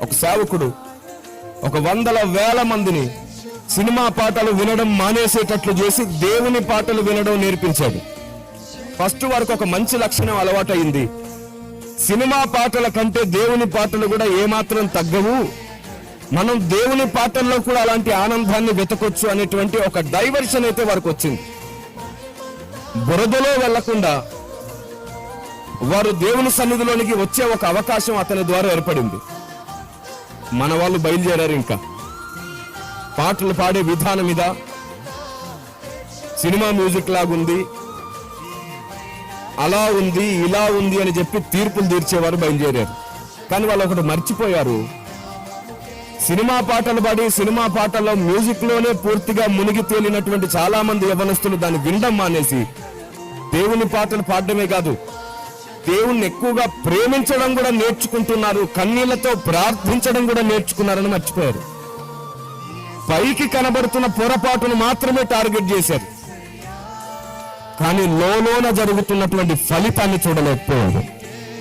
ఒక సేవకుడు ఒక వందల వేల మందిని సినిమా పాటలు వినడం మానేసేటట్లు చేసి దేవుని పాటలు వినడం నేర్పించాడు. ఫస్ట్ వరకు ఒక మంచి లక్షణం అలవాటైంది. సినిమా పాటల కంటే దేవుని పాటలు కూడా ఏమాత్రం తగ్గవు, మనం దేవుని పాటల్లో కూడా అలాంటి ఆనందాన్ని వెతకొచ్చు అనేటువంటి ఒక డైవర్షన్ అయితే వారికి వచ్చింది. బురదలో వెళ్లకుండా వారు దేవుని సన్నిధిలోనికి వచ్చే ఒక అవకాశం అతని ద్వారా ఏర్పడింది. మన వాళ్ళు బయలుదేరారు. ఇంకా పాటలు పాడే విధానం మీద సినిమా మ్యూజిక్ లాగుంది, అలా ఉంది, ఇలా ఉంది అని చెప్పి తీర్పులు తీర్చేవారు బయలుదేరారు. కానీ వాళ్ళు ఒకటి మర్చిపోయారు, సినిమా పాటలు పాడి సినిమా పాటల్లో మ్యూజిక్ లోనే పూర్తిగా మునిగి తేలినటువంటి చాలా మంది యవ్వనస్తులు దాన్ని వినడం మానేసి దేవుని పాటలు పాడడమే కాదు, దేవుణ్ణి ఎక్కువగా ప్రేమించడం కూడా నేర్చుకుంటున్నారు, కన్నీళ్లతో ప్రార్థించడం కూడా నేర్చుకున్నారని మర్చిపోయారు. పైకి కనబడుతున్న పొరపాటును మాత్రమే టార్గెట్ చేశారు, కానీ లోలోన జరుగుతున్నటువంటి ఫలితాన్ని చూడలేకపోయారు.